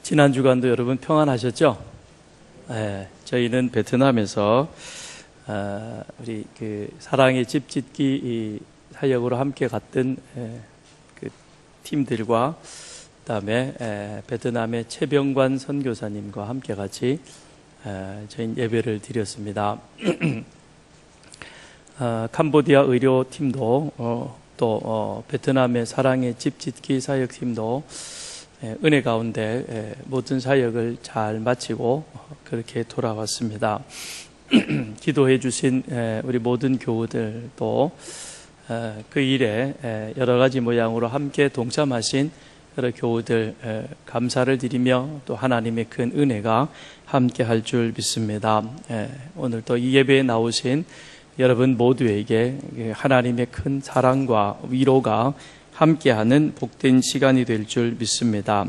지난 주간도 여러분 평안하셨죠? 저희는 베트남에서 우리 그 사랑의 집 짓기 사역으로 함께 갔던 그 팀들과 그다음에 베트남의 최병관 선교사님과 함께 같이 저희 예배를 드렸습니다. 캄보디아 의료팀도 또 베트남의 사랑의 집 짓기 사역팀도 은혜 가운데 모든 사역을 잘 마치고 그렇게 돌아왔습니다. 기도해 주신 우리 모든 교우들도 그 일에 여러 가지 모양으로 함께 동참하신 여러 교우들 감사를 드리며 또 하나님의 큰 은혜가 함께 할 줄 믿습니다. 오늘 또 이 예배에 나오신 여러분 모두에게 하나님의 큰 사랑과 위로가 함께하는 복된 시간이 될 줄 믿습니다.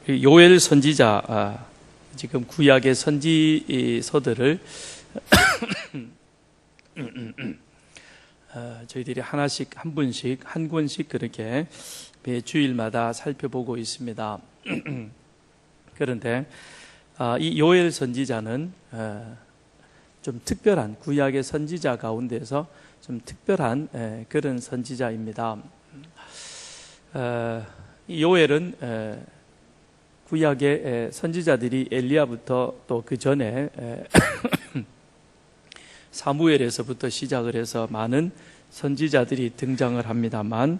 요엘 선지자, 지금 구약의 선지서들을 저희들이 하나씩 한 분씩 한 권씩 그렇게 매 주일마다 살펴보고 있습니다. 그런데 이 요엘 선지자는 좀 특별한 구약의 선지자 가운데서 좀 특별한 그런 선지자입니다. 이 요엘은 구약의 선지자들이 엘리야부터 또 그 전에 사무엘에서부터 시작을 해서 많은 선지자들이 등장을 합니다만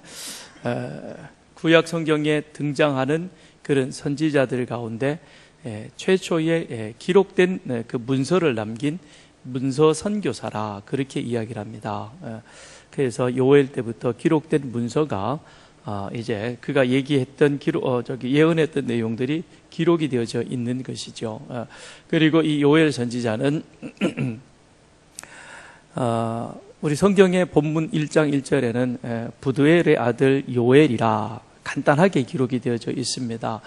구약 성경에 등장하는 그런 선지자들 가운데 최초의 기록된 그 문서를 남긴 문서 선교사라 그렇게 이야기를 합니다. 그래서 요엘 때부터 기록된 문서가 이제 그가 얘기했던 예언했던 내용들이 기록이 되어져 있는 것이죠. 그리고 이 요엘 선지자는 우리 성경의 본문 1장 1절에는 부두엘의 아들 요엘이라 간단하게 기록이 되어져 있습니다.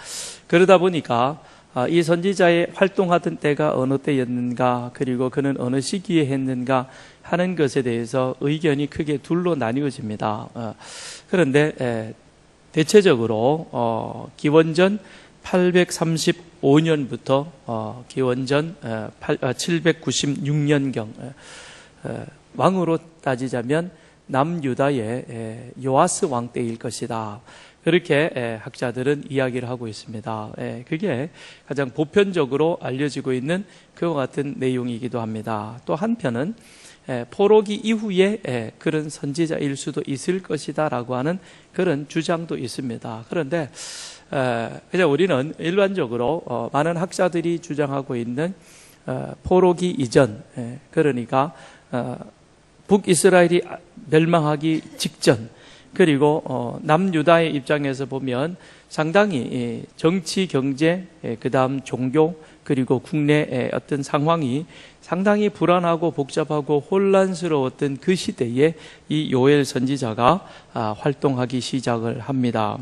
그러다 보니까 이 선지자의 활동하던 때가 어느 때였는가, 그리고 그는 어느 시기에 했는가 하는 것에 대해서 의견이 크게 둘로 나뉘어집니다. 그런데 대체적으로 기원전 835년부터 기원전 796년경 왕으로 따지자면 남유다의 요아스 왕 때일 것이다. 그렇게 학자들은 이야기를 하고 있습니다. 그게 가장 보편적으로 알려지고 있는 그와 같은 내용이기도 합니다. 또 한편은 포로기 이후에 그런 선지자일 수도 있을 것이다 라고 하는 그런 주장도 있습니다. 그런데 그냥 우리는 일반적으로 많은 학자들이 주장하고 있는 포로기 이전, 그러니까 북이스라엘이 멸망하기 직전, 그리고 남유다의 입장에서 보면 상당히 정치, 경제, 그 다음 종교, 그리고 국내의 어떤 상황이 상당히 불안하고 복잡하고 혼란스러웠던 그 시대에 이 요엘 선지자가 활동하기 시작을 합니다.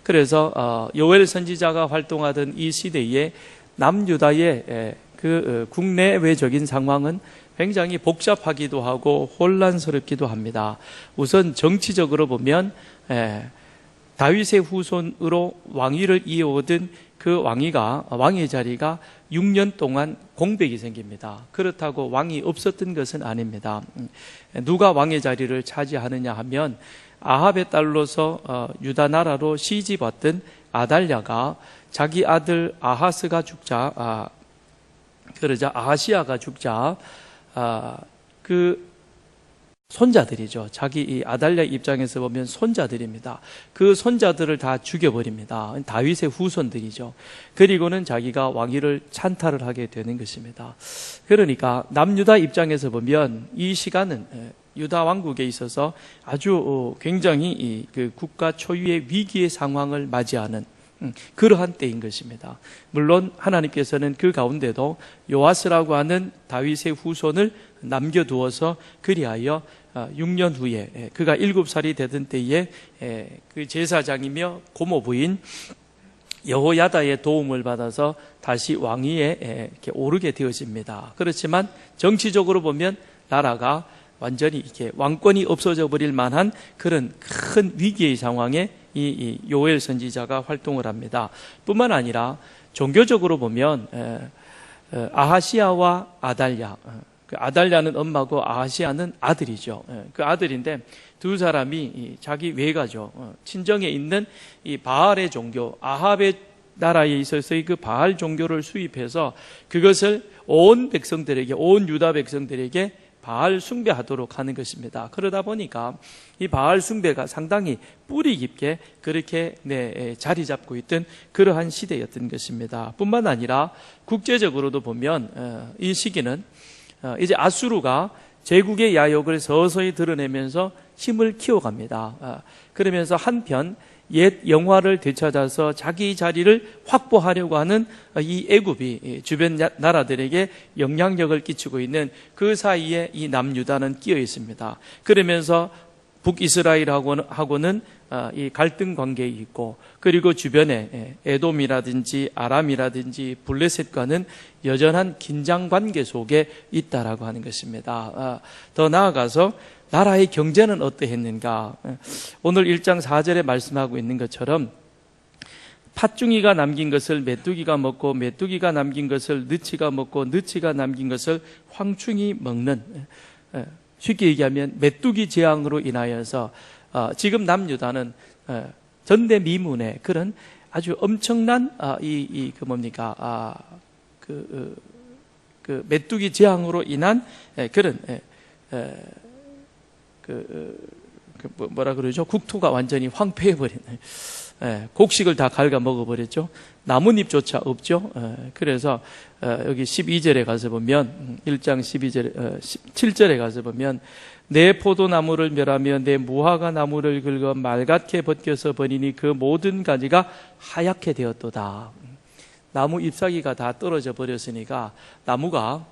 그래서 요엘 선지자가 활동하던 이 시대에 남유다의 그 국내외적인 상황은 굉장히 복잡하기도 하고 혼란스럽기도 합니다. 우선 정치적으로 보면 다윗의 후손으로 왕위를 이어오던 그 왕의 자리가 6년 동안 공백이 생깁니다. 그렇다고 왕이 없었던 것은 아닙니다. 누가 왕의 자리를 차지하느냐 하면 아합의 딸로서 유다 나라로 시집 왔던 아달랴가 자기 아들 아하스가 죽자, 그러자 아하시아가 죽자 그 손자들이죠. 자기 이 아달랴 입장에서 보면 손자들입니다. 그 손자들을 다 죽여버립니다. 다윗의 후손들이죠. 그리고는 자기가 왕위를 찬탈을 하게 되는 것입니다. 그러니까 남유다 입장에서 보면 이 시간은 유다 왕국에 있어서 아주 굉장히 그 국가 초유의 위기의 상황을 맞이하는 그러한 때인 것입니다. 물론 하나님께서는 그 가운데도 요아스라고 하는 다윗의 후손을 남겨두어서 그리하여 6년 후에 그가 7살이 되던 때에 그 제사장이며 고모부인 여호야다의 도움을 받아서 다시 왕위에 이렇게 오르게 되어집니다. 그렇지만 정치적으로 보면 나라가 완전히 이렇게 왕권이 없어져 버릴 만한 그런 큰 위기의 상황에 이 요엘 선지자가 활동을 합니다. 뿐만 아니라 종교적으로 보면 아하시아와 아달랴, 그 아달랴는 엄마고 아하시아는 아들이죠. 그 아들인데 두 사람이 자기 외가죠, 친정에 있는 이 바알의 종교, 아합의 나라에 있어서의 그 바알 종교를 수입해서 그것을 온 백성들에게, 온 유다 백성들에게 바알 숭배하도록 하는 것입니다. 그러다 보니까 이 바알 숭배가 상당히 뿌리 깊게 그렇게 자리 잡고 있던 그러한 시대였던 것입니다. 뿐만 아니라 국제적으로도 보면 이 시기는 이제 아수르가 제국의 야욕을 서서히 드러내면서 힘을 키워갑니다. 그러면서 한편 옛 영화를 되찾아서 자기 자리를 확보하려고 하는 이 애굽이 주변 나라들에게 영향력을 끼치고 있는 그 사이에 이 남유다는 끼어 있습니다. 그러면서 북이스라엘하고는 이 갈등 관계에 있고, 그리고 주변에 에돔이라든지 아람이라든지 블레셋과는 여전한 긴장 관계 속에 있다라고 하는 것입니다. 더 나아가서 나라의 경제는 어떠했는가? 오늘 1장 4절에 말씀하고 있는 것처럼 팥중이가 남긴 것을 메뚜기가 먹고 메뚜기가 남긴 것을 느치가 먹고 느치가 남긴 것을 황충이 먹는, 쉽게 얘기하면 메뚜기 재앙으로 인하여서 지금 남유다는 전대미문의 그런 아주 엄청난 그 메뚜기 재앙으로 인한 그런 뭐라 그러죠? 국토가 완전히 황폐해버린, 곡식을 다 갉아 먹어버렸죠. 나뭇잎조차 없죠. 그래서 여기 12절에 가서 보면, 1장 7절에 가서 보면, 내 포도나무를 멸하며 내 무화과 나무를 긁어 말갛게 벗겨서 버리니 그 모든 가지가 하얗게 되었도다. 나무 잎사귀가 다 떨어져 버렸으니까 나무가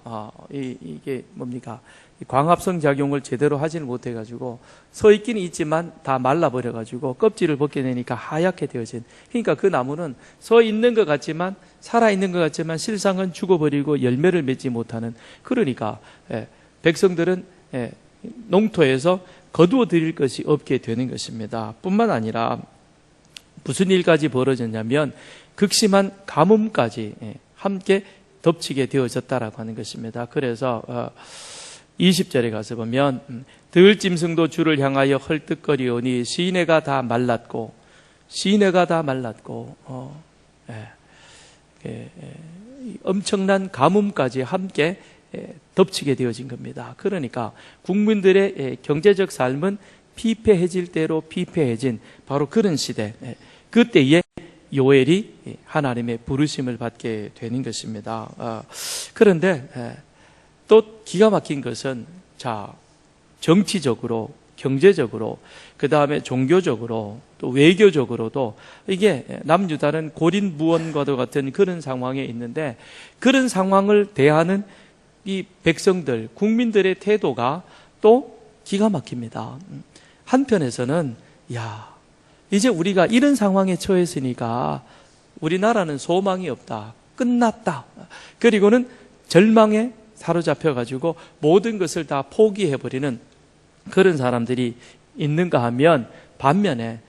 이게 뭡니까? 광합성 작용을 제대로 하지는 못해가지고 서 있기는 있지만 다 말라버려가지고 껍질을 벗겨내니까 하얗게 되어진, 그러니까 그 나무는 서 있는 것 같지만, 살아있는 것 같지만 실상은 죽어버리고 열매를 맺지 못하는, 그러니까 백성들은 농토에서 거두어 드릴 것이 없게 되는 것입니다. 뿐만 아니라 무슨 일까지 벌어졌냐면 극심한 가뭄까지 함께 덮치게 되어졌다라고 하는 것입니다. 그래서 20절에 가서 보면 들짐승도 주를 향하여 헐떡거리오니 시내가 다 말랐고, 시내가 다 말랐고, 엄청난 가뭄까지 함께 덮치게 되어진 겁니다. 그러니까 국민들의 경제적 삶은 피폐해질 대로 피폐해진 바로 그런 시대, 그때에 요엘이 하나님의 부르심을 받게 되는 것입니다. 그런데 또 기가 막힌 것은, 정치적으로, 경제적으로, 그 다음에 종교적으로, 또 외교적으로도 이게 남유다는 고린무원과도 같은 그런 상황에 있는데, 그런 상황을 대하는 이 백성들, 국민들의 태도가 또 기가 막힙니다. 한편에서는 이제 우리가 이런 상황에 처했으니까 우리나라는 소망이 없다, 끝났다, 그리고는 절망에 사로잡혀가지고 모든 것을 다 포기해버리는 그런 사람들이 있는가 하면, 반면에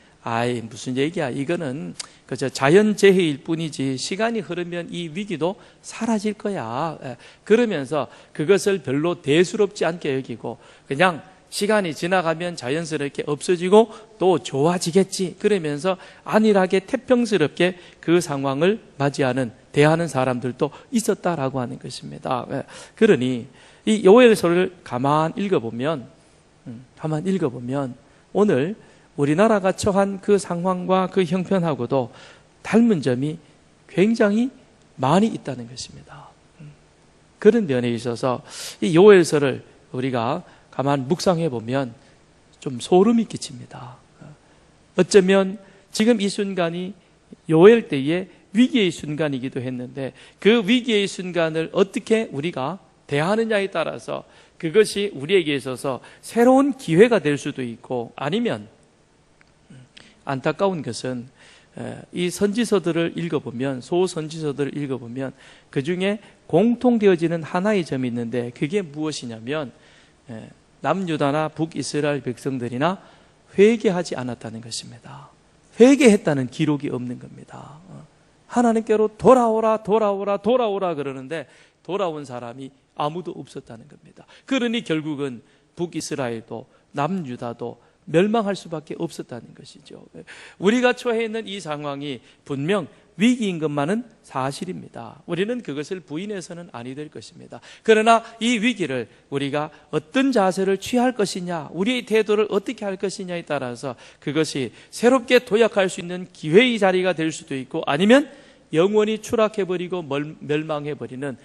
무슨 얘기야, 이거는 그저 자연재해일 뿐이지 시간이 흐르면 이 위기도 사라질 거야, 그러면서 그것을 별로 대수롭지 않게 여기고 그냥 시간이 지나가면 자연스럽게 없어지고 또 좋아지겠지, 그러면서 안일하게 태평스럽게 그 상황을 맞이하는, 대하는 사람들도 있었다라고 하는 것입니다. 그러니 이 요엘서를 가만 읽어보면 오늘 우리나라가 처한 그 상황과 그 형편하고도 닮은 점이 굉장히 많이 있다는 것입니다. 그런 면에 있어서 이 요엘서를 우리가 가만 묵상해 보면 좀 소름이 끼칩니다. 어쩌면 지금 이 순간이 요엘 때의 위기의 순간이기도 했는데, 그 위기의 순간을 어떻게 우리가 대하느냐에 따라서 그것이 우리에게 있어서 새로운 기회가 될 수도 있고, 아니면 안타까운 것은 이 선지서들을 읽어보면, 소선지서들을 읽어보면 그 중에 공통되어지는 하나의 점이 있는데, 그게 무엇이냐면 남유다나 북이스라엘 백성들이나 회개하지 않았다는 것입니다. 회개했다는 기록이 없는 겁니다. 하나님께로 돌아오라 그러는데 돌아온 사람이 아무도 없었다는 겁니다. 그러니 결국은 북이스라엘도 남유다도 멸망할 수밖에 없었다는 것이죠. 우리가 처해 있는 이 상황이 분명 위기인 것만은 사실입니다. 우리는 그것을 부인해서는 아니 될 것입니다. 그러나 이 위기를 우리가 어떤 자세를 취할 것이냐, 우리의 태도를 어떻게 할 것이냐에 따라서 그것이 새롭게 도약할 수 있는 기회의 자리가 될 수도 있고, 아니면 영원히 추락해버리고 멸망해버리는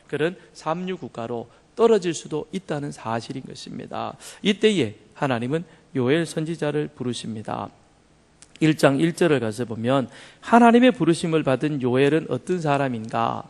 그런 삼류국가로 떨어질 수도 있다는 사실인 것입니다. 이때에 하나님은 요엘 선지자를 부르십니다. 1장 1절을 가서 보면 하나님의 부르심을 받은 요엘은 어떤 사람인가?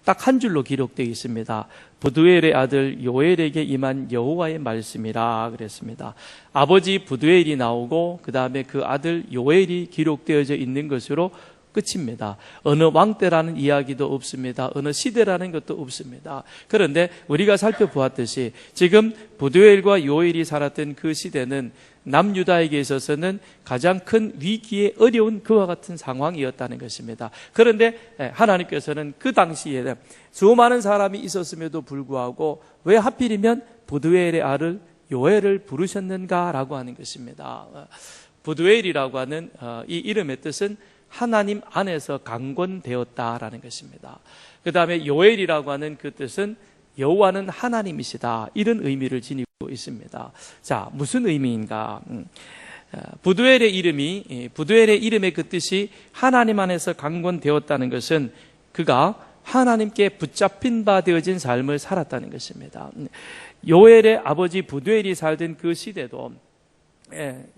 딱 한 줄로 기록되어 있습니다. 부두엘의 아들 요엘에게 임한 여호와의 말씀이라 그랬습니다. 아버지 부두엘이 나오고 그 다음에 그 아들 요엘이 기록되어져 있는 것으로 끝입니다. 어느 왕 때라는 이야기도 없습니다. 어느 시대라는 것도 없습니다. 그런데 우리가 살펴보았듯이 지금 부두엘과 요엘이 살았던 그 시대는 남유다에게 있어서는 가장 큰 위기에 어려운 그와 같은 상황이었다는 것입니다. 그런데 하나님께서는 그 당시에 수많은 사람이 있었음에도 불구하고 왜 하필이면 부두엘의 아들 요엘을 부르셨는가라고 하는 것입니다. 부두엘이라고 하는 이 이름의 뜻은 하나님 안에서 강권되었다라는 것입니다. 그 다음에 요엘이라고 하는 그 뜻은 여호와는 하나님이시다, 이런 의미를 지니고 있습니다. 자, 무슨 의미인가? 부두엘의 이름의 그 뜻이 하나님 안에서 강권되었다는 것은 그가 하나님께 붙잡힌 바 되어진 삶을 살았다는 것입니다. 요엘의 아버지 부두엘이 살던 그 시대도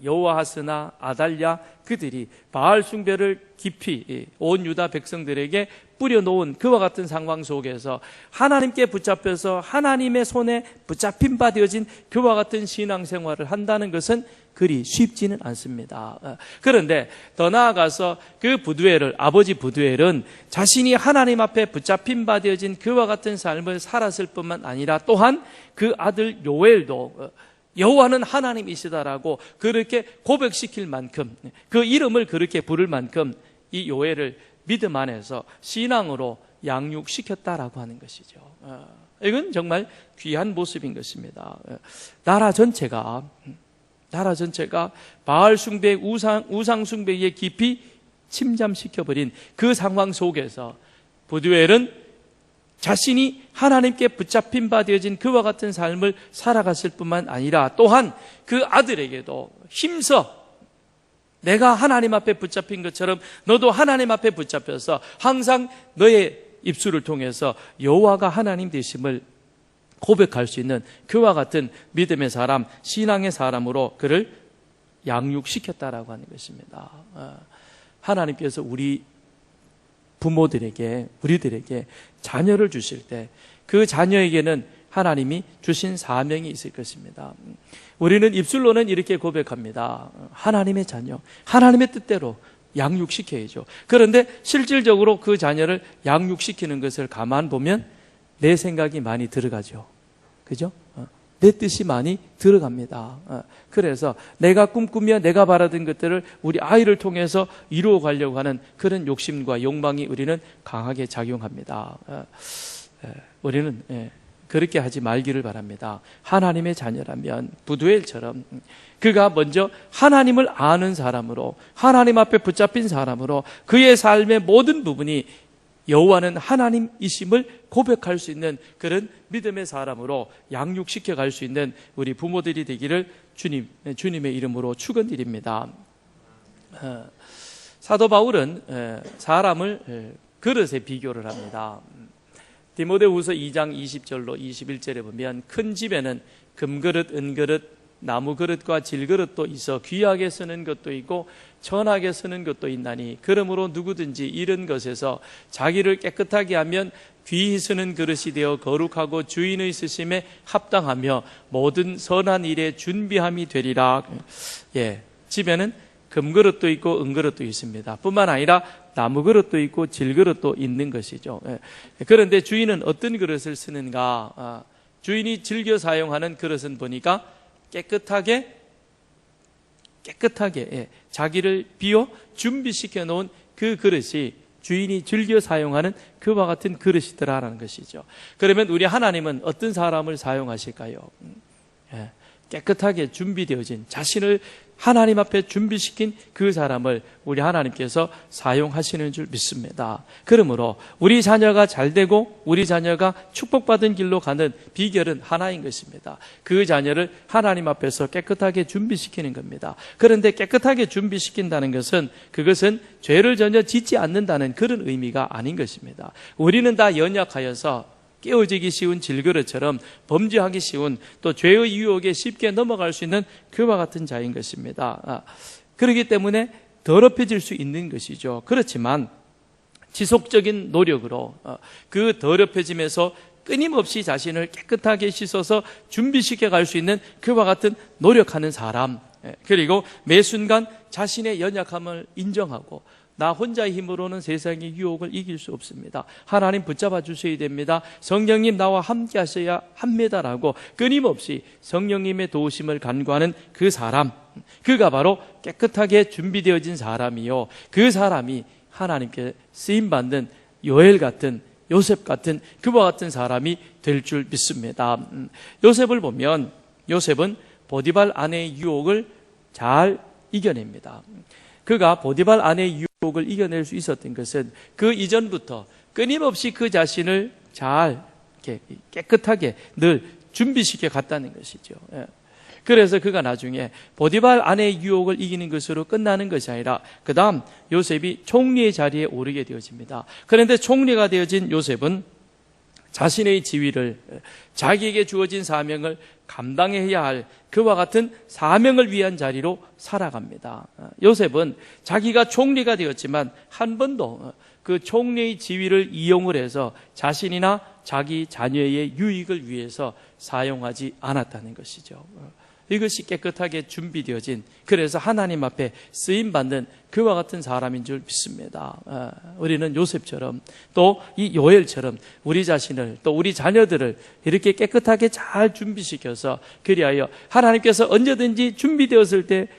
여호아하스나 아달랴 그들이 바알 숭배를 깊이 온 유다 백성들에게 뿌려놓은 그와 같은 상황 속에서 하나님께 붙잡혀서 하나님의 손에 붙잡힌 바 되어진 그와 같은 신앙생활을 한다는 것은 그리 쉽지는 않습니다. 그런데 더 나아가서 그 아버지 부두엘은 자신이 하나님 앞에 붙잡힌 바 되어진 그와 같은 삶을 살았을 뿐만 아니라 또한 그 아들 요엘도 여호와는 하나님이시다라고 그렇게 고백시킬 만큼, 그 이름을 그렇게 부를 만큼 이 요엘을 믿음 안에서 신앙으로 양육시켰다라고 하는 것이죠. 이건 정말 귀한 모습인 것입니다. 나라 전체가 바알 숭배, 우상 숭배에 깊이 침잠시켜버린 그 상황 속에서 부두엘은 자신이 하나님께 붙잡힌 바 되어진 그와 같은 삶을 살아갔을 뿐만 아니라 또한 그 아들에게도 힘써 내가 하나님 앞에 붙잡힌 것처럼 너도 하나님 앞에 붙잡혀서 항상 너의 입술을 통해서 여호와가 하나님 되심을 고백할 수 있는 그와 같은 믿음의 사람, 신앙의 사람으로 그를 양육시켰다라고 하는 것입니다. 하나님께서 우리들에게 자녀를 주실 때 그 자녀에게는 하나님이 주신 사명이 있을 것입니다. 우리는 입술로는 이렇게 고백합니다. 하나님의 자녀, 하나님의 뜻대로 양육시켜야죠. 그런데 실질적으로 그 자녀를 양육시키는 것을 가만 보면 내 생각이 많이 들어가죠. 그죠? 내 뜻이 많이 들어갑니다. 그래서 내가 꿈꾸며 내가 바라던 것들을 우리 아이를 통해서 이루어 가려고 하는 그런 욕심과 욕망이 우리는 강하게 작용합니다. 우리는 그렇게 하지 말기를 바랍니다. 하나님의 자녀라면 부두엘처럼 그가 먼저 하나님을 아는 사람으로, 하나님 앞에 붙잡힌 사람으로 그의 삶의 모든 부분이 여호와는 하나님이심을 고백할 수 있는 그런 믿음의 사람으로 양육시켜 갈 수 있는 우리 부모들이 되기를 주님의 이름으로 축원드립니다. 사도 바울은 사람을 그릇에 비교를 합니다. 디모데후서 2장 20절로 21절에 보면 큰 집에는 금그릇, 은그릇, 나무그릇과 질그릇도 있어 귀하게 쓰는 것도 있고 천하게 쓰는 것도 있나니 그러므로 누구든지 이런 것에서 자기를 깨끗하게 하면 귀히 쓰는 그릇이 되어 거룩하고 주인의 쓰심에 합당하며 모든 선한 일에 준비함이 되리라. 집에는 금그릇도 있고 은그릇도 있습니다. 뿐만 아니라 나무그릇도 있고 질그릇도 있는 것이죠. 그런데 주인은 어떤 그릇을 쓰는가? 주인이 즐겨 사용하는 그릇은 보니까 깨끗하게 자기를 비워 준비시켜 놓은 그 그릇이 주인이 즐겨 사용하는 그와 같은 그릇이더라라는 것이죠. 그러면 우리 하나님은 어떤 사람을 사용하실까요? 깨끗하게 준비되어진 자신을 하나님 앞에 준비시킨 그 사람을 우리 하나님께서 사용하시는 줄 믿습니다. 그러므로 우리 자녀가 잘되고 우리 자녀가 축복받은 길로 가는 비결은 하나인 것입니다. 그 자녀를 하나님 앞에서 깨끗하게 준비시키는 겁니다. 그런데 깨끗하게 준비시킨다는 것은 그것은 죄를 전혀 짓지 않는다는 그런 의미가 아닌 것입니다. 우리는 다 연약하여서 깨어지기 쉬운 질그릇처럼 범죄하기 쉬운 또 죄의 유혹에 쉽게 넘어갈 수 있는 그와 같은 자인 것입니다. 그렇기 때문에 더럽혀질 수 있는 것이죠. 그렇지만 지속적인 노력으로 그 더럽혀짐에서 끊임없이 자신을 깨끗하게 씻어서 준비시켜 갈 수 있는 그와 같은 노력하는 사람, 그리고 매 순간 자신의 연약함을 인정하고 나 혼자의 힘으로는 세상의 유혹을 이길 수 없습니다. 하나님 붙잡아 주셔야 됩니다. 성령님 나와 함께 하셔야 합니다라고 끊임없이 성령님의 도우심을 간구하는 그 사람, 그가 바로 깨끗하게 준비되어진 사람이요, 그 사람이 하나님께 쓰임받는 요엘 같은, 요셉 같은 그와 같은 사람이 될 줄 믿습니다. 요셉을 보면 요셉은 보디발 아내의 유혹을 잘 이겨냅니다. 그가 보디발 아내의 유혹을 이겨낼 수 있었던 것은 그 이전부터 끊임없이 그 자신을 잘 깨끗하게 늘 준비시켜 갔다는 것이죠. 그래서 그가 나중에 보디발 아내의 유혹을 이기는 것으로 끝나는 것이 아니라 그 다음 요셉이 총리의 자리에 오르게 되어집니다. 그런데 총리가 되어진 요셉은 자신의 지위를, 자기에게 주어진 사명을 감당해야 할 그와 같은 사명을 위한 자리로 살아갑니다. 요셉은 자기가 총리가 되었지만 한 번도 그 총리의 지위를 이용을 해서 자신이나 자기 자녀의 유익을 위해서 사용하지 않았다는 것이죠. 이것이 깨끗하게 준비되어진, 그래서 하나님 앞에 쓰임받는 그와 같은 사람인 줄 믿습니다. 우리는 요셉처럼 또 이 요엘처럼 우리 자신을 또 우리 자녀들을 이렇게 깨끗하게 잘 준비시켜서 그리하여 하나님께서 언제든지 준비되었을 때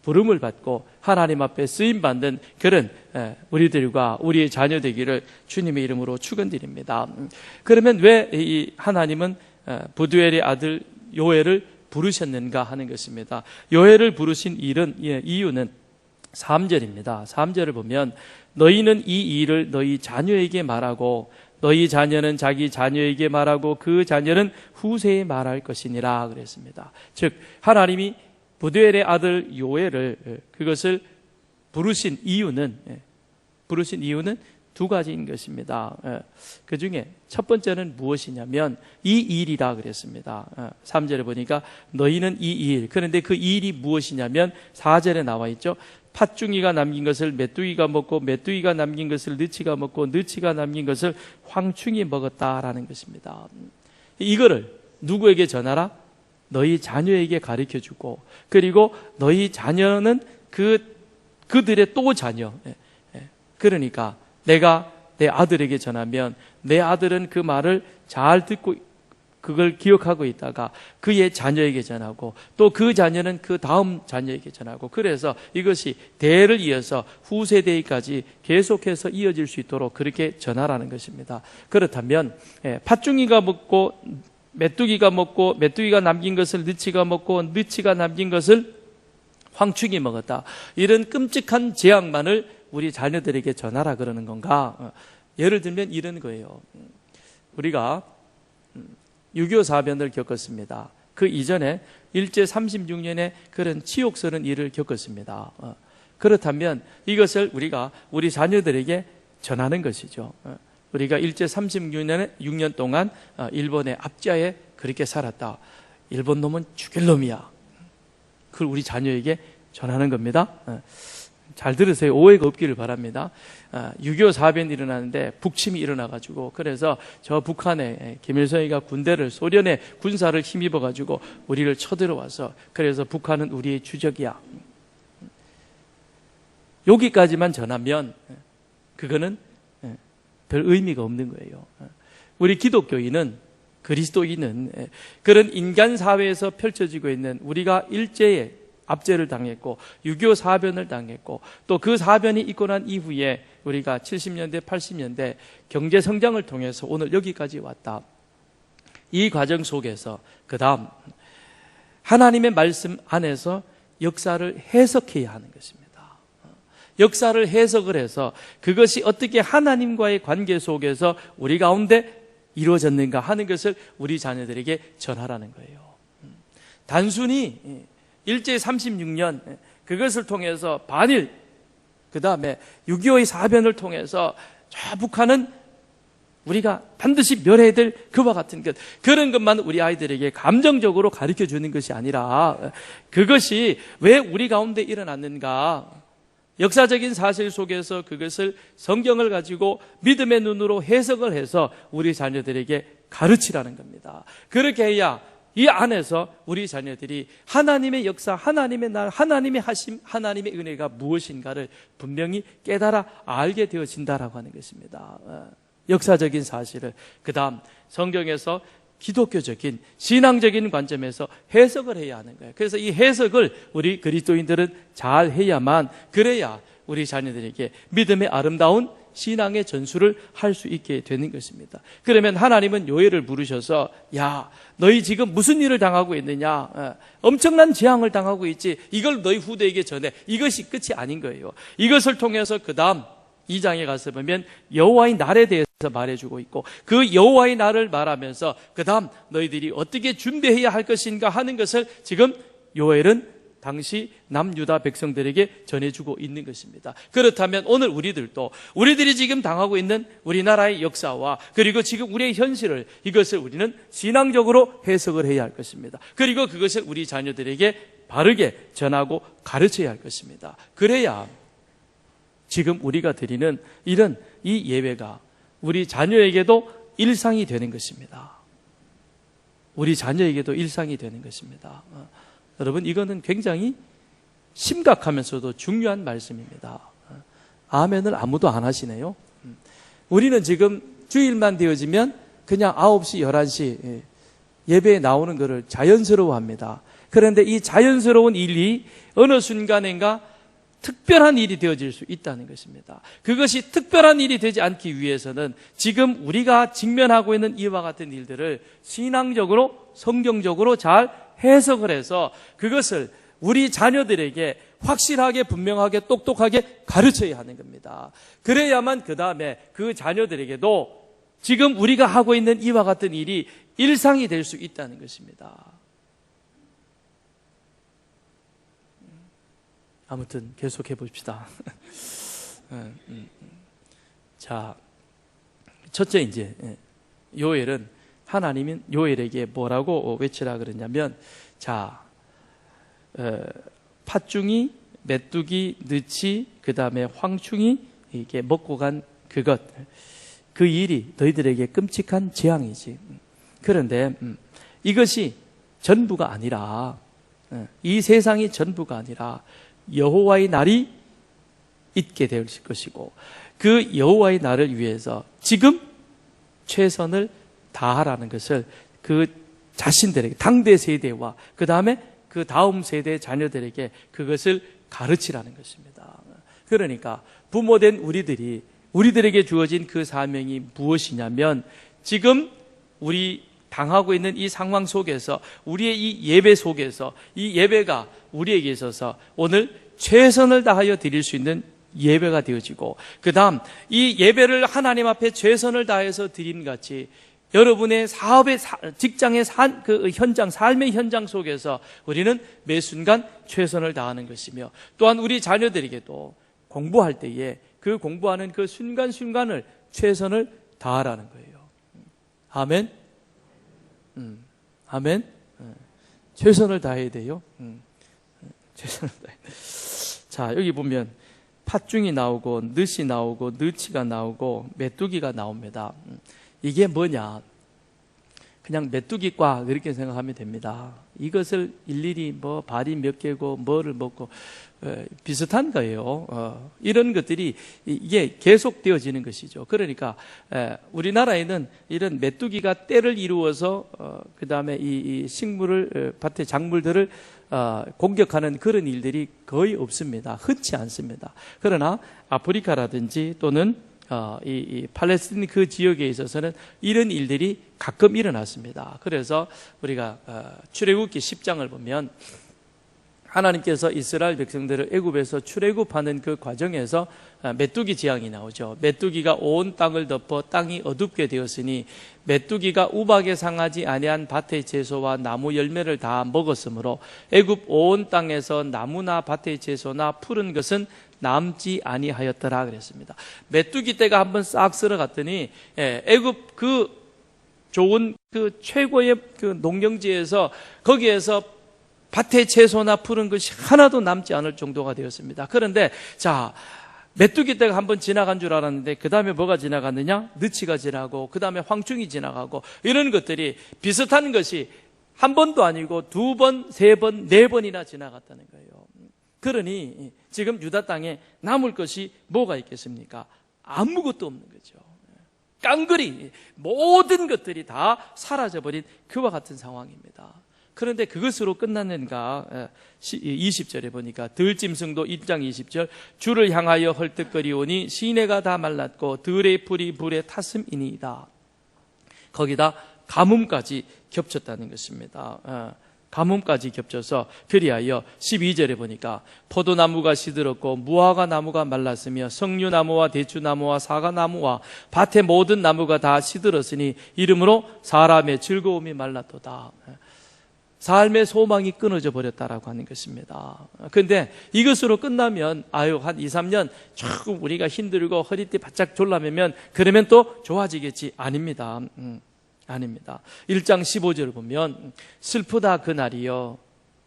부름을 받고 하나님 앞에 쓰임받는 그런 우리들과 우리의 자녀 되기를 주님의 이름으로 축원드립니다. 그러면 왜 이 하나님은 부두엘의 아들 요엘을 부르셨는가 하는 것입니다. 요엘을 부르신 이유는 3절입니다. 3절을 보면 너희는 이 일을 너희 자녀에게 말하고 너희 자녀는 자기 자녀에게 말하고 그 자녀는 후세에 말할 것이니라 그랬습니다. 즉 하나님이 부두엘의 아들 요엘을 그것을 부르신 이유는 두 가지인 것입니다. 그 중에 첫 번째는 무엇이냐면 이 일이라 그랬습니다. 3절에 보니까 너희는 이 일, 그런데 그 일이 무엇이냐면 4절에 나와 있죠. 팥중이가 남긴 것을 메뚜기가 먹고 메뚜기가 남긴 것을 느치가 먹고 느치가 남긴 것을 황충이 먹었다라는 것입니다. 이거를 누구에게 전하라? 너희 자녀에게 가르쳐주고, 그리고 너희 자녀는 그들의 또 자녀, 그러니까 내가 내 아들에게 전하면 내 아들은 그 말을 잘 듣고 그걸 기억하고 있다가 그의 자녀에게 전하고 또 그 자녀는 그 다음 자녀에게 전하고, 그래서 이것이 대를 이어서 후세대까지 계속해서 이어질 수 있도록 그렇게 전하라는 것입니다. 그렇다면 팥중이가 먹고 메뚜기가 먹고 메뚜기가 남긴 것을 느치가 먹고 느치가 남긴 것을 황충이 먹었다, 이런 끔찍한 재앙만을 우리 자녀들에게 전하라 그러는 건가? 예를 들면 이런 거예요. 우리가 6.25 사변을 겪었습니다. 그 이전에 일제 36년에 그런 치욕스러운 일을 겪었습니다. 그렇다면 이것을 우리가 우리 자녀들에게 전하는 것이죠. 우리가 일제 36년 동안 일본의 압제하에 그렇게 살았다. 일본 놈은 죽일 놈이야. 그걸 우리 자녀에게 전하는 겁니다. 잘 들으세요. 오해가 없기를 바랍니다. 6.25 사변이 일어나는데 북침이 일어나가지고, 그래서 저 북한에 김일성이가 군대를, 소련의 군사를 힘입어가지고 우리를 쳐들어와서, 그래서 북한은 우리의 주적이야. 여기까지만 전하면 그거는 별 의미가 없는 거예요. 우리 기독교인은 그리스도인은 그런 인간 사회에서 펼쳐지고 있는 우리가 일제에 압제를 당했고 6.25 사변을 당했고 또 그 사변이 있고 난 이후에 우리가 70년대 80년대 경제 성장을 통해서 오늘 여기까지 왔다. 이 과정 속에서 그 다음 하나님의 말씀 안에서 역사를 해석해야 하는 것입니다. 역사를 해석을 해서 그것이 어떻게 하나님과의 관계 속에서 우리 가운데 이루어졌는가 하는 것을 우리 자녀들에게 전하라는 거예요. 단순히 일제 36년 그것을 통해서 반일, 그 다음에 6.25의 사변을 통해서 저 북한은 우리가 반드시 멸해야 될 그와 같은 것, 그런 것만 우리 아이들에게 감정적으로 가르쳐 주는 것이 아니라 그것이 왜 우리 가운데 일어났는가, 역사적인 사실 속에서 그것을 성경을 가지고 믿음의 눈으로 해석을 해서 우리 자녀들에게 가르치라는 겁니다. 그렇게 해야 이 안에서 우리 자녀들이 하나님의 역사, 하나님의 날, 하나님의 하심, 하나님의 은혜가 무엇인가를 분명히 깨달아 알게 되어진다라고 하는 것입니다. 역사적인 사실을, 그 다음 성경에서 기독교적인 신앙적인 관점에서 해석을 해야 하는 거예요. 그래서 이 해석을 우리 그리스도인들은 잘 해야만, 그래야 우리 자녀들에게 믿음의 아름다운 신앙의 전수를 할 수 있게 되는 것입니다. 그러면 하나님은 요엘을 부르셔서, 야, 너희 지금 무슨 일을 당하고 있느냐, 엄청난 재앙을 당하고 있지, 이걸 너희 후대에게 전해. 이것이 끝이 아닌 거예요. 이것을 통해서 그 다음 2장에 가서 보면 여호와의 날에 대해서 말해주고 있고, 그 여호와의 날을 말하면서 그 다음 너희들이 어떻게 준비해야 할 것인가 하는 것을 지금 요엘은 당시 남유다 백성들에게 전해주고 있는 것입니다. 그렇다면 오늘 우리들이 지금 당하고 있는 우리나라의 역사와 그리고 지금 우리의 현실을, 이것을 우리는 신앙적으로 해석을 해야 할 것입니다. 그리고 그것을 우리 자녀들에게 바르게 전하고 가르쳐야 할 것입니다. 그래야 지금 우리가 드리는 이런 이 예배가 우리 자녀에게도 일상이 되는 것입니다. 우리 자녀에게도 일상이 되는 것입니다. 여러분, 이거는 굉장히 심각하면서도 중요한 말씀입니다. 아멘을 아무도 안 하시네요. 우리는 지금 주일만 되어지면 그냥 9시, 11시 예배에 나오는 것을 자연스러워합니다. 그런데 이 자연스러운 일이 어느 순간인가 특별한 일이 되어질 수 있다는 것입니다. 그것이 특별한 일이 되지 않기 위해서는 지금 우리가 직면하고 있는 이와 같은 일들을 신앙적으로, 성경적으로 잘 해석을 해서 그것을 우리 자녀들에게 확실하게, 분명하게, 똑똑하게 가르쳐야 하는 겁니다. 그래야만 그 다음에 그 자녀들에게도 지금 우리가 하고 있는 이와 같은 일이 일상이 될 수 있다는 것입니다. 아무튼 계속해 봅시다. 자, 첫째, 이제 요엘은, 하나님은 요엘에게 뭐라고 외치라 그러냐면, 자, 팥중이, 메뚜기, 느치, 그 다음에 황충이 이게 먹고 간 그것, 그 일이 너희들에게 끔찍한 재앙이지. 그런데 이것이 전부가 아니라, 이 세상이 전부가 아니라 여호와의 날이 있게 될 것이고, 그 여호와의 날을 위해서 지금 최선을 다하라는 것을 그 자신들에게, 당대 세대와 그 다음에 그 다음 세대의 자녀들에게 그것을 가르치라는 것입니다. 그러니까 부모된 우리들에게 주어진 그 사명이 무엇이냐면, 지금 우리 당하고 있는 이 상황 속에서, 우리의 이 예배 속에서, 이 예배가 우리에게 있어서 오늘 최선을 다하여 드릴 수 있는 예배가 되어지고, 그 다음 이 예배를 하나님 앞에 최선을 다해서 드림 같이 여러분의 사업의, 직장의 그 현장, 삶의 현장 속에서 우리는 매 순간 최선을 다하는 것이며, 또한 우리 자녀들에게도 공부할 때에 그 공부하는 그 순간순간을 최선을 다하라는 거예요. 아멘? 아멘? 최선을 다해야 돼요. 최선을 다해야 돼요. 자, 여기 보면 팥중이 나오고, 느시 나오고, 느치가 나오고, 메뚜기가 나옵니다. 이게 뭐냐? 그냥 메뚜기과 그렇게 생각하면 됩니다. 이것을 일일이 뭐 발이 몇 개고 뭐를 먹고 비슷한 거예요. 이런 것들이 이게 계속되어지는 것이죠. 그러니까 우리나라에는 이런 메뚜기가 때를 이루어서 그 다음에 이 식물을 밭의 작물들을 공격하는 그런 일들이 거의 없습니다. 흔치 않습니다. 그러나 아프리카라든지 또는 이 팔레스틴 그 지역에 있어서는 이런 일들이 가끔 일어났습니다. 그래서 우리가 출애굽기 10장을 보면 하나님께서 이스라엘 백성들을 애굽에서 출애굽하는 그 과정에서 메뚜기 재앙이 나오죠. 메뚜기가 온 땅을 덮어 땅이 어둡게 되었으니 메뚜기가 우박에 상하지 아니한 밭의 채소와 나무 열매를 다 먹었으므로 애굽 온 땅에서 나무나 밭의 채소나 푸른 것은 남지 아니하였더라 그랬습니다. 메뚜기 떼가 한번 싹 쓸어갔더니 애굽 그 좋은 그 최고의 그 농경지에서 거기에서 밭의 채소나 푸른 것이 하나도 남지 않을 정도가 되었습니다. 그런데 자, 메뚜기 떼가 한번 지나간 줄 알았는데 그 다음에 뭐가 지나갔느냐? 느치가 지나고 그 다음에 황충이 지나가고 이런 것들이 비슷한 것이 한 번도 아니고 두 번, 세 번, 네 번이나 지나갔다는 거예요. 그러니 지금 유다 땅에 남을 것이 뭐가 있겠습니까? 아무것도 없는 거죠. 깡그리 모든 것들이 다 사라져버린 그와 같은 상황입니다. 그런데 그것으로 끝났는가? 20절에 보니까 들짐승도 1장 20절 주를 향하여 헐떡거리오니 시내가 다 말랐고 들의 풀이 불에 탔음이니이다. 거기다 가뭄까지 겹쳤다는 것입니다. 가뭄까지 겹쳐서 그리하여 12절에 보니까 포도나무가 시들었고 무화과 나무가 말랐으며 석류나무와 대추나무와 사과나무와 밭의 모든 나무가 다 시들었으니 이러므로 사람의 즐거움이 말랐도다. 삶의 소망이 끊어져 버렸다라고 하는 것입니다. 그런데 이것으로 끝나면 한 2, 3년 조금 우리가 힘들고 허리띠 바짝 졸라매면 그러면 또 좋아지겠지? 아닙니다. 아닙니다. 1장 15절을 보면 슬프다 그날이여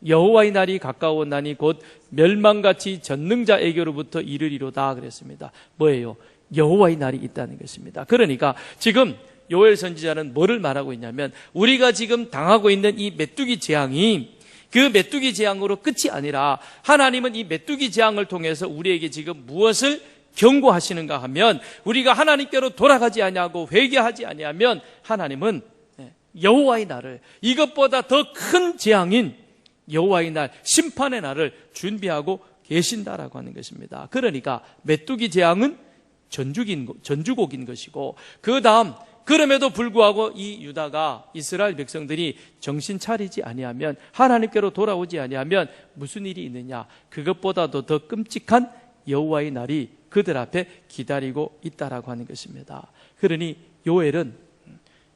여호와의 날이 가까웠나니 곧 멸망같이 전능자에게로부터 이르리로다 그랬습니다. 뭐예요? 여호와의 날이 있다는 것입니다. 그러니까 지금 요엘 선지자는 뭐를 말하고 있냐면 우리가 지금 당하고 있는 이 메뚜기 재앙이 그 메뚜기 재앙으로 끝이 아니라 하나님은 이 메뚜기 재앙을 통해서 우리에게 지금 무엇을 경고하시는가 하면 우리가 하나님께로 돌아가지 아니하고 회개하지 아니하면 하나님은 여호와의 날을 이것보다 더 큰 재앙인 여호와의 날 심판의 날을 준비하고 계신다라고 하는 것입니다. 그러니까 메뚜기 재앙은 전주곡인 것이고 그 다음 그럼에도 불구하고 이 유다가 이스라엘 백성들이 정신 차리지 아니하면 하나님께로 돌아오지 아니하면 무슨 일이 있느냐? 그것보다도 더 끔찍한 여호와의 날이 그들 앞에 기다리고 있다라고 하는 것입니다. 그러니 요엘은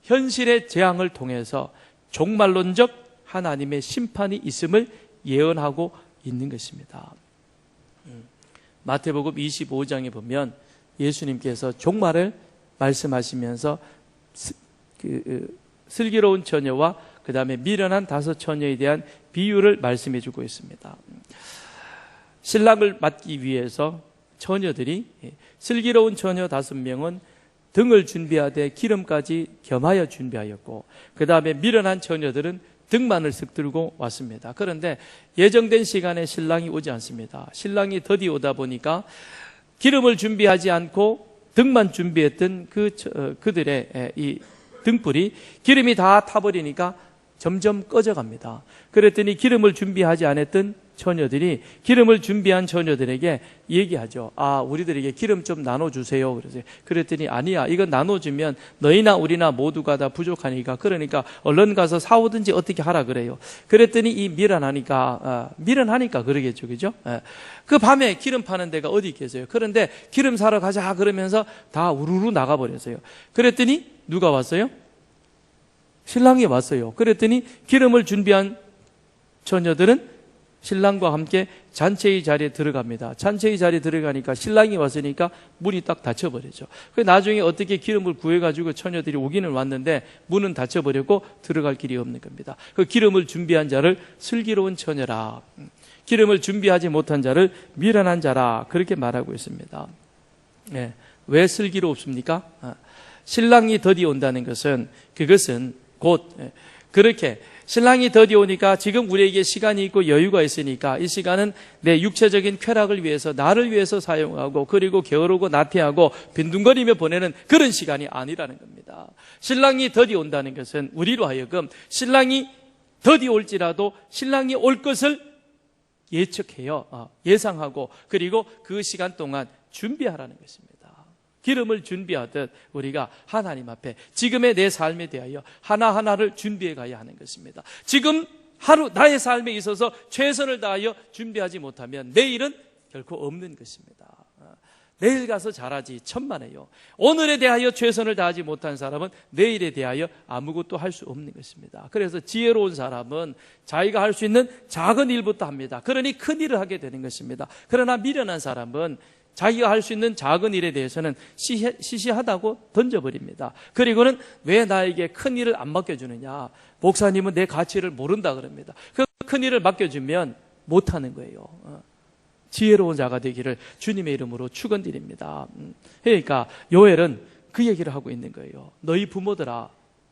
현실의 재앙을 통해서 종말론적 하나님의 심판이 있음을 예언하고 있는 것입니다. 마태복음 25장에 보면 예수님께서 종말을 말씀하시면서 슬기로운 처녀와 그 다음에 미련한 5 처녀에 대한 비유를 말씀해 주고 있습니다. 신랑을 맞기 위해서 처녀들이 슬기로운 처녀 5명은 등을 준비하되 기름까지 겸하여 준비하였고 그 다음에 미련한 처녀들은 등만을 쓱 들고 왔습니다. 그런데 예정된 시간에 신랑이 오지 않습니다. 신랑이 더디 오다 보니까 기름을 준비하지 않고 등만 준비했던 그들의 이 등불이 기름이 다 타버리니까 점점 꺼져갑니다. 그랬더니 기름을 준비하지 않았던 처녀들이 기름을 준비한 처녀들에게 얘기하죠. 우리들에게 기름 좀 나눠주세요. 그랬더니 아니야, 이건 나눠주면 너희나 우리나 모두가 다 부족하니까 그러니까 얼른 가서 사오든지 어떻게 하라 그래요. 그랬더니 이 미련하니까 그러겠죠, 그죠? 그 밤에 기름 파는 데가 어디 있겠어요. 그런데 기름 사러 가자 그러면서 다 우르르 나가버렸어요. 그랬더니 누가 왔어요? 신랑이 왔어요. 그랬더니 기름을 준비한 처녀들은 신랑과 함께 잔치의 자리에 들어갑니다. 잔치의 자리에 들어가니까 신랑이 왔으니까 문이 딱 닫혀버리죠. 나중에 어떻게 기름을 구해가지고 처녀들이 오기는 왔는데 문은 닫혀버렸고 들어갈 길이 없는 겁니다. 그 기름을 준비한 자를 슬기로운 처녀라, 기름을 준비하지 못한 자를 미련한 자라, 그렇게 말하고 있습니다. 왜 슬기롭습니까? 신랑이 더디 온다는 것은 그것은 곧 그렇게 신랑이 더디 오니까 지금 우리에게 시간이 있고 여유가 있으니까 이 시간은 내 육체적인 쾌락을 위해서 나를 위해서 사용하고 그리고 게으르고 나태하고 빈둥거리며 보내는 그런 시간이 아니라는 겁니다. 신랑이 더디 온다는 것은 우리로 하여금 신랑이 더디 올지라도 신랑이 올 것을 예측해요. 예상하고 그리고 그 시간 동안 준비하라는 것입니다. 기름을 준비하듯 우리가 하나님 앞에 지금의 내 삶에 대하여 하나하나를 준비해 가야 하는 것입니다. 지금 하루 나의 삶에 있어서 최선을 다하여 준비하지 못하면 내일은 결코 없는 것입니다. 내일 가서 잘하지 천만에요. 오늘에 대하여 최선을 다하지 못한 사람은 내일에 대하여 아무것도 할 수 없는 것입니다. 그래서 지혜로운 사람은 자기가 할 수 있는 작은 일부터 합니다. 그러니 큰 일을 하게 되는 것입니다. 그러나 미련한 사람은 자기가 할 수 있는 작은 일에 대해서는 시시하다고 던져버립니다. 그리고는 왜 나에게 큰 일을 안 맡겨주느냐? 목사님은 내 가치를 모른다 그럽니다. 그 큰 일을 맡겨주면 못하는 거예요. 지혜로운 자가 되기를 주님의 이름으로 축원드립니다. 그러니까 요엘은 그 얘기를 하고 있는 거예요. 너희 부모들아,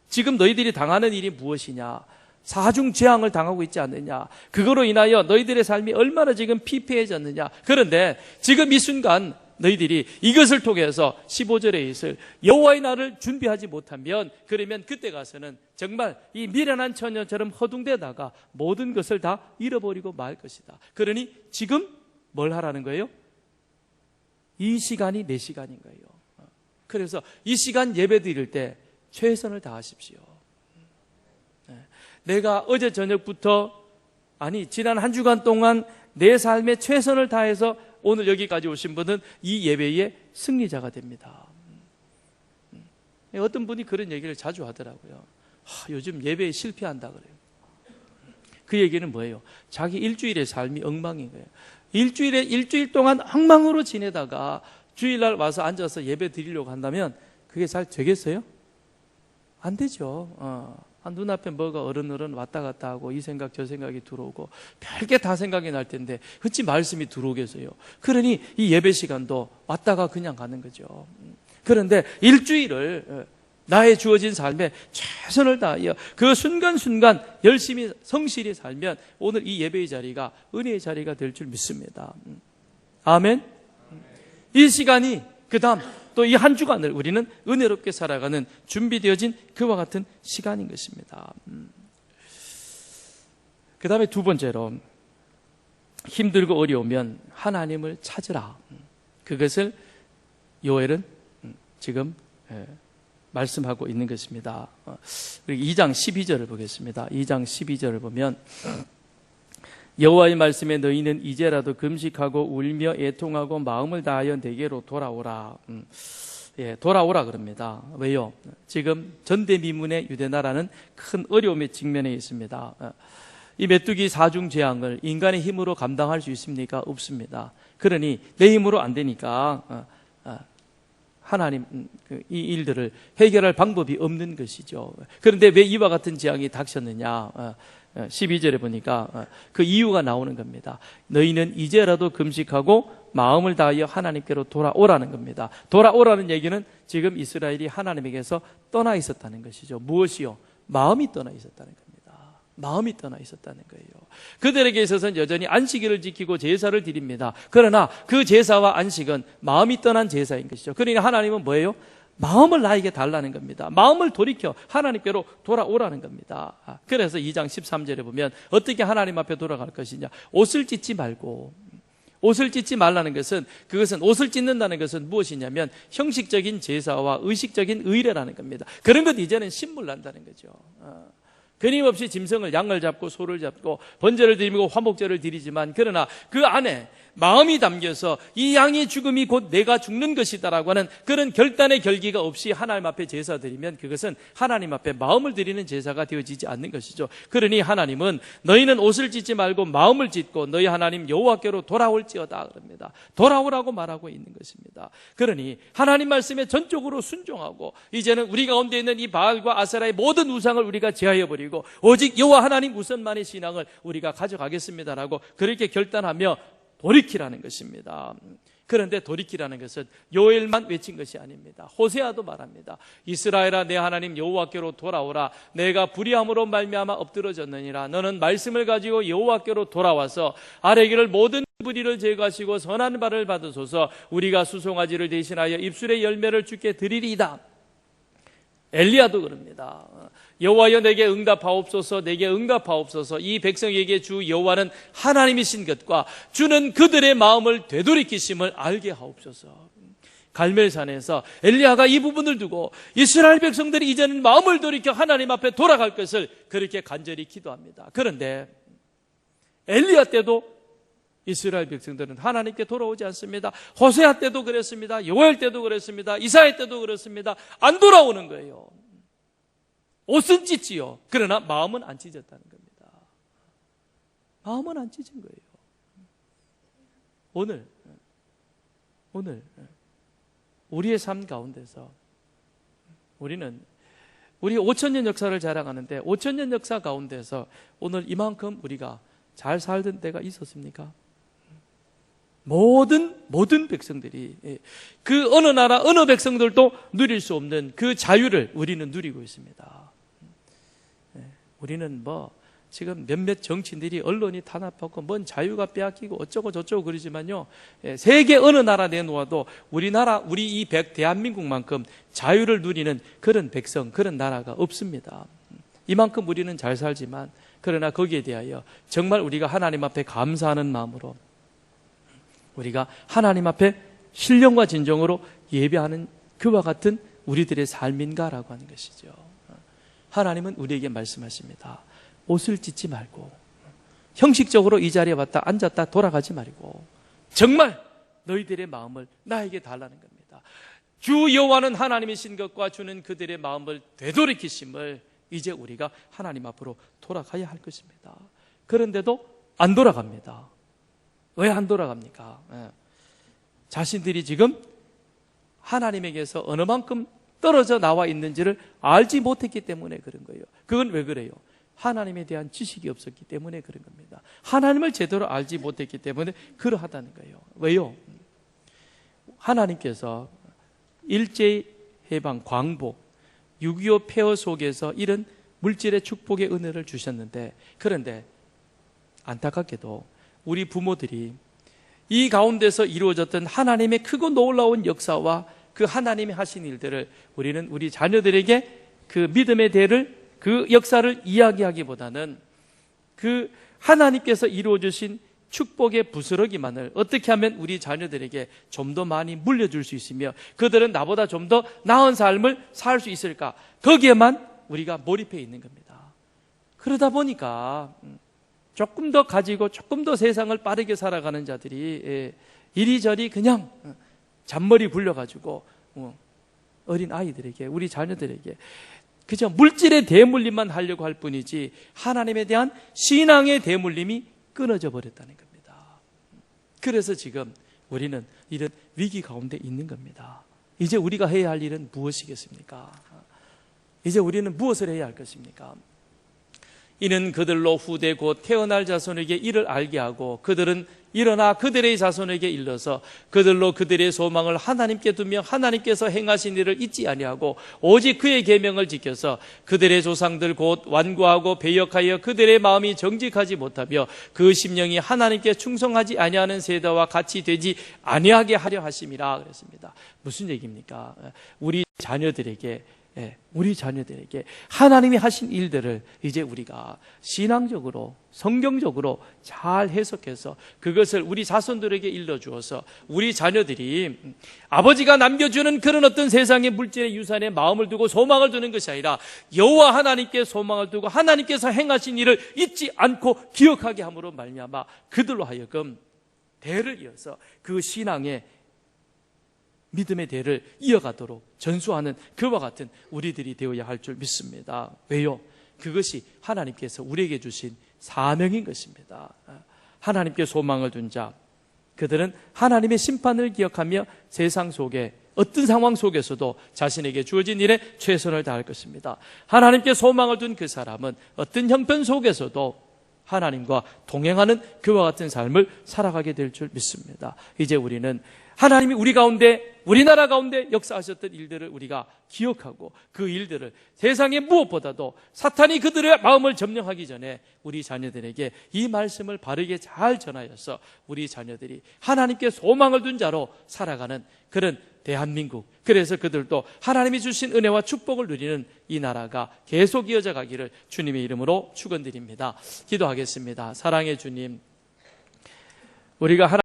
지금 너희들이 당하는 일이 무엇이냐? 사중 재앙을 당하고 있지 않느냐? 그거로 인하여 너희들의 삶이 얼마나 지금 피폐해졌느냐? 그런데 지금 이 순간 너희들이 이것을 통해서 15절에 있을 여호와의 날을 준비하지 못하면 그러면 그때 가서는 정말 이 미련한 처녀처럼 허둥대다가 모든 것을 다 잃어버리고 말 것이다. 그러니 지금 뭘 하라는 거예요? 이 시간이 내 시간인 거예요. 그래서 이 시간 예배 드릴 때 최선을 다하십시오. 내가 어제 저녁부터 지난 한 주간 동안 내 삶에 최선을 다해서 오늘 여기까지 오신 분은 이 예배의 승리자가 됩니다. 어떤 분이 그런 얘기를 자주 하더라고요. 요즘 예배에 실패한다 그래요. 그 얘기는 뭐예요? 자기 일주일의 삶이 엉망인 거예요. 일주일 동안 엉망으로 지내다가 주일날 와서 앉아서 예배 드리려고 한다면 그게 잘 되겠어요? 안 되죠. 눈앞에 뭐가 어른어른 왔다 갔다 하고 이 생각 저 생각이 들어오고 별게 다 생각이 날 텐데 어찌 말씀이 들어오겠어요? 그러니 이 예배 시간도 왔다가 그냥 가는 거죠. 그런데 일주일을 나의 주어진 삶에 최선을 다하여 그 순간순간 열심히 성실히 살면 오늘 이 예배의 자리가 은혜의 자리가 될 줄 믿습니다. 아멘. 이 시간이 그 다음 또 이 한 주간을 우리는 은혜롭게 살아가는 준비되어진 그와 같은 시간인 것입니다. 그 다음에 두 번째로 힘들고 어려우면 하나님을 찾으라. 그것을 요엘은 지금 말씀하고 있는 것입니다. 2장 12절을 보겠습니다. 2장 12절을 보면 여호와의 말씀에 너희는 이제라도 금식하고 울며 애통하고 마음을 다하여 내게로 돌아오라. 돌아오라 그럽니다. 왜요? 지금 전대미문의 유대나라는 큰 어려움에 직면해 있습니다. 이 메뚜기 사중 재앙을 인간의 힘으로 감당할 수 있습니까? 없습니다. 그러니 내 힘으로 안 되니까 하나님 이 일들을 해결할 방법이 없는 것이죠. 그런데 왜 이와 같은 재앙이 닥쳤느냐? 12절에 보니까 그 이유가 나오는 겁니다. 너희는 이제라도 금식하고 마음을 다하여 하나님께로 돌아오라는 겁니다. 돌아오라는 얘기는 지금 이스라엘이 하나님에게서 떠나 있었다는 것이죠. 무엇이요? 마음이 떠나 있었다는 겁니다. 마음이 떠나 있었다는 거예요. 그들에게 있어서는 여전히 안식일을 지키고 제사를 드립니다. 그러나 그 제사와 안식은 마음이 떠난 제사인 것이죠. 그러니까 하나님은 뭐예요? 마음을 나에게 달라는 겁니다. 마음을 돌이켜 하나님께로 돌아오라는 겁니다. 그래서 2장 13절에 보면 어떻게 하나님 앞에 돌아갈 것이냐. 옷을 찢지 말고, 옷을 찢지 말라는 것은, 그것은 옷을 찢는다는 것은 무엇이냐면 형식적인 제사와 의식적인 의례라는 겁니다. 그런 것 이제는 신물난다는 거죠. 끊임없이 짐승을, 양을 잡고 소를 잡고 번제를 드리고 화목제를 드리지만 그러나 그 안에 마음이 담겨서 이 양의 죽음이 곧 내가 죽는 것이다라고 하는 그런 결단의 결기가 없이 하나님 앞에 제사 드리면 그것은 하나님 앞에 마음을 드리는 제사가 되어지지 않는 것이죠. 그러니 하나님은 너희는 옷을 찢지 말고 마음을 찢고 너희 하나님 여호와께로 돌아올지어다 그럽니다. 돌아오라고 말하고 있는 것입니다. 그러니 하나님 말씀에 전적으로 순종하고 이제는 우리 가운데 있는 이 바알과 아세라의 모든 우상을 우리가 제하여버리고 오직 여호와 하나님 우선만의 신앙을 우리가 가져가겠습니다라고 그렇게 결단하며 돌이키라는 것입니다. 그런데 돌이키라는 것은 요엘만 외친 것이 아닙니다. 호세아도 말합니다. 이스라엘아, 내 하나님 여호와께로 돌아오라. 내가 불의함으로 말미암아 엎드러졌느니라. 너는 말씀을 가지고 여호와께로 돌아와서 아뢰기를 모든 불의를 제거하시고 선한 발을 받으소서. 우리가 수송아지를 대신하여 입술의 열매를 주께 드리리이다. 엘리야도 그럽니다. 여호와여, 내게 응답하옵소서, 내게 응답하옵소서. 이 백성에게 주 여호와는 하나님이신 것과 주는 그들의 마음을 되돌이키심을 알게 하옵소서. 갈멜산에서 엘리야가 이 부분을 두고 이스라엘 백성들이 이제는 마음을 돌이켜 하나님 앞에 돌아갈 것을 그렇게 간절히 기도합니다. 그런데 엘리야 때도 이스라엘 백성들은 하나님께 돌아오지 않습니다. 호세아 때도 그랬습니다. 요엘 때도 그랬습니다. 이사야 때도 그렇습니다. 안 돌아오는 거예요. 옷은 찢지요. 그러나 마음은 안 찢었다는 겁니다. 마음은 안 찢은 거예요. 오늘 우리의 삶 가운데서 우리 5,000년 역사를 자랑하는데 5,000년 역사 가운데서 오늘 이만큼 우리가 잘 살던 때가 있었습니까? 모든 백성들이 그 어느 나라 어느 백성들도 누릴 수 없는 그 자유를 우리는 누리고 있습니다. 우리는 지금 몇몇 정치인들이 언론이 탄압하고 뭔 자유가 빼앗기고 어쩌고 저쩌고 그러지만요, 세계 어느 나라 내놓아도 우리나라, 우리 이 대한민국만큼 자유를 누리는 그런 백성, 그런 나라가 없습니다. 이만큼 우리는 잘 살지만, 그러나 거기에 대하여 정말 우리가 하나님 앞에 감사하는 마음으로 우리가 하나님 앞에 신령과 진정으로 예배하는 그와 같은 우리들의 삶인가라고 하는 것이죠. 하나님은 우리에게 말씀하십니다. 옷을 찢지 말고 형식적으로 이 자리에 왔다 앉았다 돌아가지 말고 정말 너희들의 마음을 나에게 달라는 겁니다. 주 여호와는 하나님이신 것과 주는 그들의 마음을 되돌이키심을 이제 우리가 하나님 앞으로 돌아가야 할 것입니다. 그런데도 안 돌아갑니다. 왜 안 돌아갑니까? 자신들이 지금 하나님에게서 어느 만큼 떨어져 나와 있는지를 알지 못했기 때문에 그런 거예요. 그건 왜 그래요? 하나님에 대한 지식이 없었기 때문에 그런 겁니다. 하나님을 제대로 알지 못했기 때문에 그러하다는 거예요. 왜요? 하나님께서 일제해방, 광복, 6.25 폐허 속에서 이런 물질의 축복의 은혜를 주셨는데, 그런데 안타깝게도 우리 부모들이 이 가운데서 이루어졌던 하나님의 크고 놀라운 역사와 그 하나님이 하신 일들을 우리는 우리 자녀들에게 그 믿음의 대를, 그 역사를 이야기하기보다는 그 하나님께서 이루어주신 축복의 부스러기만을 어떻게 하면 우리 자녀들에게 좀 더 많이 물려줄 수 있으며 그들은 나보다 좀 더 나은 삶을 살 수 있을까, 거기에만 우리가 몰입해 있는 겁니다. 그러다 보니까 조금 더 가지고 조금 더 세상을 빠르게 살아가는 자들이 이리저리 그냥 잔머리 굴려가지고 어린 아이들에게, 우리 자녀들에게 그저 물질의 대물림만 하려고 할 뿐이지 하나님에 대한 신앙의 대물림이 끊어져 버렸다는 겁니다. 그래서 지금 우리는 이런 위기 가운데 있는 겁니다. 이제 우리가 해야 할 일은 무엇이겠습니까? 이제 우리는 무엇을 해야 할 것입니까? 이는 그들로 후대 곧 태어날 자손에게 이를 알게 하고 그들은 일어나 그들의 자손에게 일러서 그들로 그들의 소망을 하나님께 두며 하나님께서 행하신 일을 잊지 아니하고 오직 그의 계명을 지켜서 그들의 조상들 곧 완고하고 배역하여 그들의 마음이 정직하지 못하며 그 심령이 하나님께 충성하지 아니하는 세대와 같이 되지 아니하게 하려 하심이라 그랬습니다. 무슨 얘기입니까? 우리 자녀들에게 하나님이 하신 일들을 이제 우리가 신앙적으로, 성경적으로 잘 해석해서 그것을 우리 자손들에게 일러주어서 우리 자녀들이 아버지가 남겨주는 그런 어떤 세상의 물질의 유산에 마음을 두고 소망을 두는 것이 아니라 여호와 하나님께 소망을 두고 하나님께서 행하신 일을 잊지 않고 기억하게 함으로 말미암아 그들로 하여금 대를 이어서 그 신앙의 믿음의 대를 이어가도록 전수하는 그와 같은 우리들이 되어야 할 줄 믿습니다. 왜요? 그것이 하나님께서 우리에게 주신 사명인 것입니다. 하나님께 소망을 둔 자, 그들은 하나님의 심판을 기억하며 세상 속에 어떤 상황 속에서도 자신에게 주어진 일에 최선을 다할 것입니다. 하나님께 소망을 둔 그 사람은 어떤 형편 속에서도 하나님과 동행하는 그와 같은 삶을 살아가게 될 줄 믿습니다. 이제 우리는 하나님이 우리 가운데, 우리나라 가운데 역사하셨던 일들을 우리가 기억하고 그 일들을 세상의 무엇보다도 사탄이 그들의 마음을 점령하기 전에 우리 자녀들에게 이 말씀을 바르게 잘 전하여서 우리 자녀들이 하나님께 소망을 둔 자로 살아가는 그런 대한민국, 그래서 그들도 하나님이 주신 은혜와 축복을 누리는 이 나라가 계속 이어져 가기를 주님의 이름으로 축원드립니다. 기도하겠습니다. 사랑의 주님, 우리가